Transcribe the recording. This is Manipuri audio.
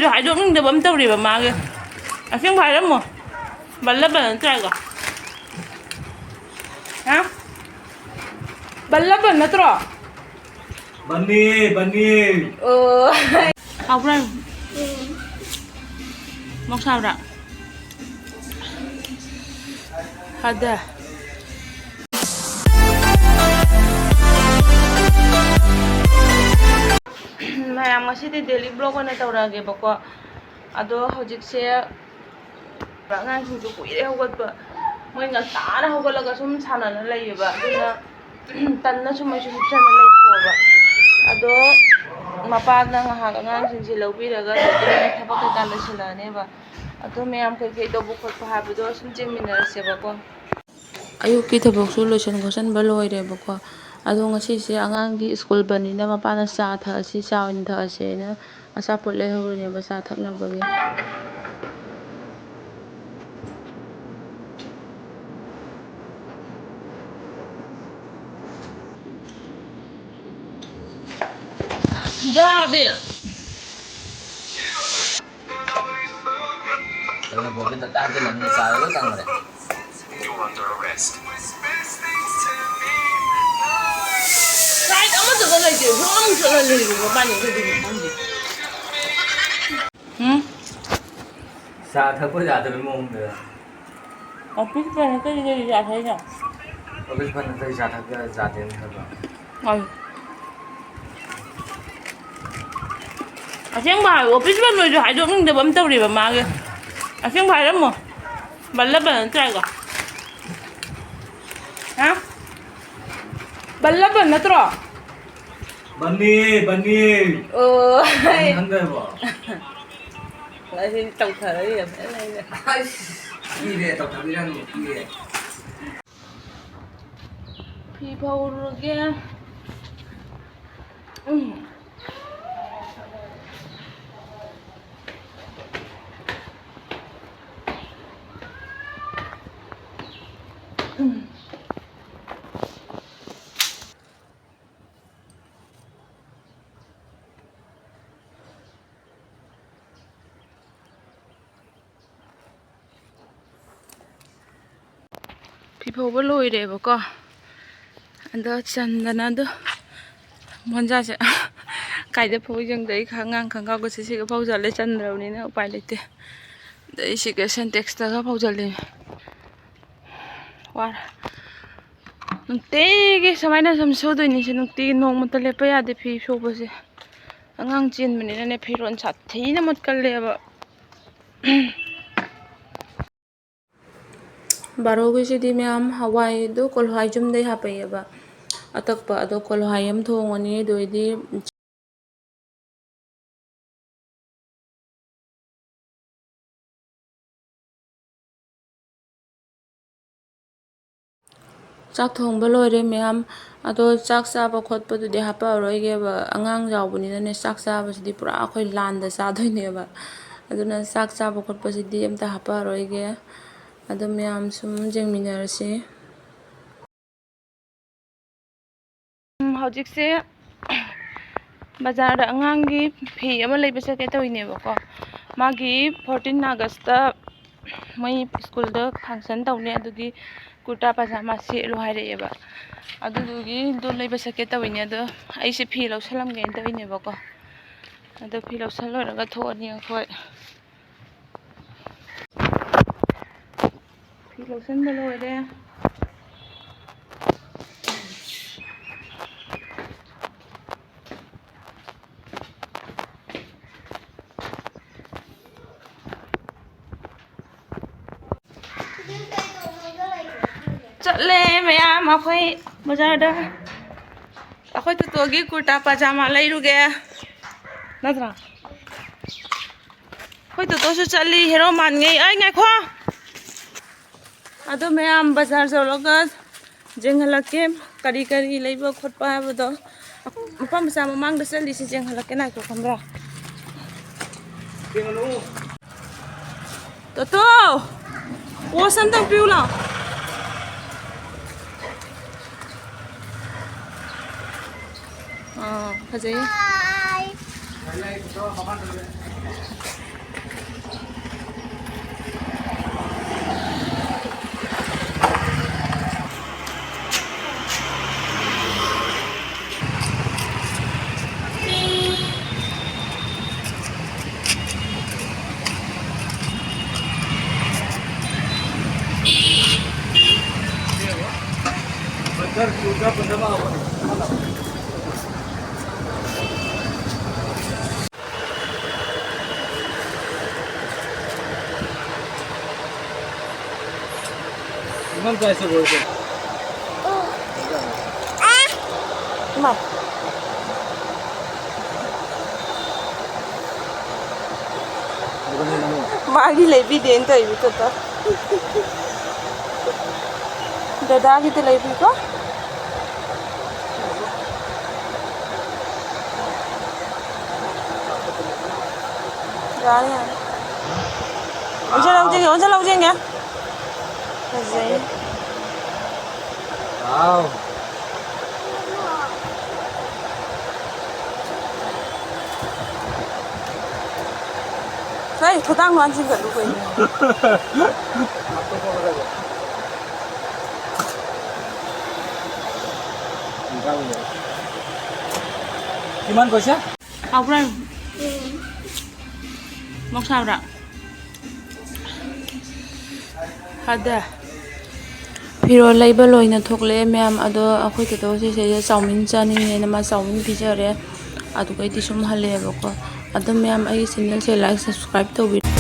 ꯃꯣꯏꯁꯨ ꯍꯥꯏꯗꯣꯛꯅꯤꯡꯗꯕ ꯑꯃ ꯇꯧꯔꯤꯕ ꯃꯥꯒꯤ ꯑꯁꯦꯡꯕ ꯍꯥꯏꯔꯝꯃꯣ ꯕꯜꯂꯕ ꯅꯠꯇ꯭ꯔꯒ ꯍꯥ ꯕꯜꯂꯕ ꯅꯠꯇ꯭ꯔꯣ बनी ꯑꯣ ꯍꯥꯎꯕ꯭ꯔꯥ ꯃꯣꯛ ꯁꯥꯕ꯭ꯔꯥ ꯍꯥꯗꯦ ꯃꯌꯥꯝ ꯉꯁꯤꯗꯤ ꯗꯦꯂꯤ ꯕ꯭ꯂꯣꯛ ꯑꯣꯏꯅ ꯇꯧꯔꯛꯑꯒꯦꯕꯀꯣ ꯑꯗꯣ ꯍꯧꯖꯤꯛꯁꯦ ꯑꯉꯥꯡꯁꯤꯡꯁꯨ ꯀꯨꯏꯔꯦ ꯍꯧꯒꯠꯄ ꯃꯣꯏ ꯉꯟꯇꯥꯅ ꯍꯧꯒꯠꯂꯒ ꯁꯨꯝ ꯁꯥꯟꯅꯅ ꯂꯩꯌꯦꯕ ꯑꯗꯨꯅ ꯇꯟꯅꯁꯨ ꯃꯣꯏꯁꯨ ꯍꯤꯞꯆꯅ ꯂꯩꯊꯣꯛꯑꯕ ꯑꯗꯣ ꯃꯄꯥꯅ ꯉꯥꯏꯍꯥꯛ ꯑꯉꯥꯡꯁꯤꯡꯁꯦ ꯂꯧꯕꯤꯔꯒ ꯑꯗꯨꯗꯒꯤ ꯊꯕꯛ ꯀꯩꯀꯥ ꯂꯣꯏꯁꯤꯜꯂꯛꯑꯅꯦꯕ ꯑꯗꯣ ꯃꯌꯥꯝ ꯀꯩꯀꯩ ꯇꯧꯕ ꯈꯣꯠꯄ ꯍꯥꯏꯕꯗꯣ ꯁꯨꯝ ꯆꯦꯟꯃꯤꯟꯅꯔꯁꯦꯕꯀꯣ ꯑꯌꯨꯛꯀꯤ ꯊꯕꯛꯁꯨ ꯂꯣꯏꯁꯤꯟ ꯈꯣꯠꯆꯟꯕ ꯂꯣꯏꯔꯦꯕꯀꯣ ꯑꯗꯣ ꯉꯁꯤꯁꯦ ꯑꯉꯥꯡꯒꯤ ꯁ꯭ꯀꯨꯜ ꯕꯟꯅꯤꯅ ꯃꯄꯥꯅ ꯆꯥ ꯊꯛꯑꯁꯤ ꯆꯥ ꯑꯣꯏꯅ ꯊꯛꯑꯁꯦꯅ ꯑꯆꯥꯄꯣꯠ ꯂꯩꯍꯧꯔꯤꯅꯦꯕ ꯆꯥ ꯊꯛꯅꯕꯒꯤ David! Kalau boleh tetap ada lagi saya lu kan mereka. Kahit ama tagal ay diyo, ang tagal ay diyo, paano ko din hindi? Sa thako jata bhi mong de. Office pa na tayo diyo sa niya. Office pa na tayo sa thako jate n thako. Ay. ꯑꯁꯦꯡꯕ ꯍꯥꯏ ꯑꯣꯐꯤꯁ ꯕꯟ ꯑꯣꯏꯁꯨ ꯍꯥꯏꯗꯣꯛꯅꯤꯡꯗꯕ ꯑꯃ ꯇꯧꯔꯤꯕ ꯃꯥꯒꯤ ꯑꯁꯦꯡꯕ ꯍꯥꯏꯔꯝꯃꯣ ꯕꯜꯂꯕ ꯅꯠꯇ꯭ꯔꯒ ꯍꯥ ꯕꯜꯂꯕ ꯅꯠꯇ꯭ꯔꯣ बनी ꯑꯣ खंदे बो ꯑꯩ ꯇꯧꯊꯔꯒ ꯐꯖꯅ ꯂꯩꯔꯦ ꯀꯤꯔꯦ ꯇꯧꯊꯕꯤꯔꯅꯨ ꯀꯤꯔꯦ ꯐꯤ ꯐꯧꯔꯨꯒꯦ ꯐꯤ ꯐꯧꯕ ꯂꯣꯏꯔꯦꯕꯀꯣ ꯑꯗꯣ ꯆꯟꯗꯅ ꯃꯣꯟꯖꯥꯁꯦ ꯀꯥꯏꯗ ꯐꯧꯖꯪꯗ ꯑꯩ ꯑꯉꯥꯡ ꯈꯪꯒꯥꯎꯒꯁꯦ ꯁꯤꯒ ꯐꯧꯖꯜꯂꯦ ꯆꯟꯗ꯭ꯔꯕꯅꯤꯅ ꯎꯄꯥꯏ ꯂꯩꯇꯦ ꯑꯗꯩ ꯁꯤꯒ ꯁꯦꯟꯇꯦꯛꯁꯇꯒ ꯐꯧꯖꯜꯂꯦ ꯋꯥꯔꯦ ꯅꯨꯡꯇꯤꯒꯤ ꯁꯨꯃꯥꯏꯅ ꯁꯨꯝ ꯁꯨꯗꯣꯏꯅꯤꯁꯦ ꯅꯨꯡꯇꯤꯒꯤ ꯅꯣꯡꯃꯇ ꯂꯦꯞꯄ ꯌꯥꯗꯦ ꯐꯤ ꯁꯨꯕꯁꯦ ꯑꯉꯥꯡ ꯆꯦꯟꯕꯅꯤꯅꯅꯦ ꯐꯤꯔꯣꯜ ꯁꯥꯊꯤꯅ ꯃꯣꯠꯀꯜꯂꯦꯕ ꯕꯥꯔꯣꯒꯤꯁꯤꯗꯤ ꯃꯌꯥꯝ ꯍꯋꯥꯏꯗꯣ ꯀꯣꯜꯍꯋꯥꯏ ꯌꯨꯝꯗꯩ ꯍꯥꯞꯄꯛꯑꯦꯕ ꯑꯇꯛꯄ ꯑꯗꯣ ꯀꯣꯜꯍꯋꯥꯏ ꯑꯃ ꯊꯣꯡꯉꯅꯤ ꯑꯗꯨꯏꯗꯤ ꯆꯥꯛ ꯊꯣꯡꯕ ꯂꯣꯏꯔꯦ ꯃꯌꯥꯝ ꯑꯗꯣ ꯆꯥꯛ ꯆꯥꯕ ꯈꯣꯠꯄꯗꯨꯗꯤ ꯍꯥꯞꯄꯛꯑꯔꯣꯏꯒꯦꯕ ꯑꯉꯥꯡ ꯌꯥꯎꯕꯅꯤꯅꯅꯦ ꯆꯥꯛ ꯆꯥꯕꯁꯤꯗꯤ ꯄꯨꯔꯥ ꯑꯩꯈꯣꯏ ꯂꯥꯟꯗ ꯆꯥꯗꯣꯏꯅꯦꯕ ꯑꯗꯨꯅ ꯆꯥꯛ ꯆꯥꯕ ꯈꯣꯠꯄꯁꯤꯗꯤ ꯑꯝꯇ ꯍꯥꯞꯄꯛꯑꯔꯣꯏꯒꯦ ꯑꯗꯣ ꯃꯌꯥꯝ ꯁꯨꯝ ꯌꯦꯡꯃꯤꯟꯅꯔꯁꯤ ꯍꯧꯖꯤꯛꯁꯦ ꯕꯖꯥꯔꯗ ꯑꯉꯥꯡꯒꯤ ꯐꯤ ꯑꯃ ꯂꯩꯕ ꯆꯠꯀꯦ ꯇꯧꯔꯤꯅꯦꯕꯀꯣ ꯃꯥꯒꯤ 14 ꯑꯥꯒꯁꯇ ꯃꯣꯏ ꯁ꯭ꯀꯨꯜꯗ ꯐꯪꯁꯟ ꯇꯧꯅꯤ ꯑꯗꯨꯒꯤ ꯀꯨꯔꯇꯥ ꯄꯥꯖꯥꯃꯥ ꯁꯦꯠꯂꯣ ꯍꯥꯏꯔꯛꯑꯦꯕ ꯑꯗꯨꯗꯨꯒꯤꯗꯣ ꯂꯩꯕ ꯆꯠꯀꯦ ꯇꯧꯏꯅꯦ ꯑꯗꯣ ꯑꯩꯁꯦ ꯐꯤ ꯂꯧꯁꯜꯂꯝꯒꯦꯅ ꯇꯧꯏꯅꯦꯕꯀꯣ ꯑꯗꯣ ꯐꯤ ꯂꯧꯁꯜ ꯂꯣꯏꯔꯒ ꯊꯣꯛꯑꯅꯤ ꯑꯩꯈꯣꯏ ꯐꯤ ꯂꯧꯁꯟꯕ ꯂꯣꯏꯔꯦ चले मैम अखोई बाजार अखोई तोगी कुर्ता पजामा लैरुगे नत्रा अखोई तो चली हेरो मान गई आई ngaiखो अदो मैम बाजार चलगा जेंहलके करी करी लेबो खोटपा हाबदो मपा मचा ममांग चली से जेंहलके नाइखो खमरा तो ओसन तक पिउला फजई 이만 짜서 보여줘. 엄마. 마기 레비데인 또 이부터. 다다기도 레비고? 아니야. 언제 나오쟁이야? 그지. 와우. Đây, tôi đang ngoan xin gần đúng rồi. Gimana kosnya? Học đây. Móc sao đã? Ada. Piro label loina thokle ma'am ado akhoi te to se chowmin chani ne ma chowmin pizza re adu kai ti sum hale ba ko ado ma'am ai channel se like subscribe to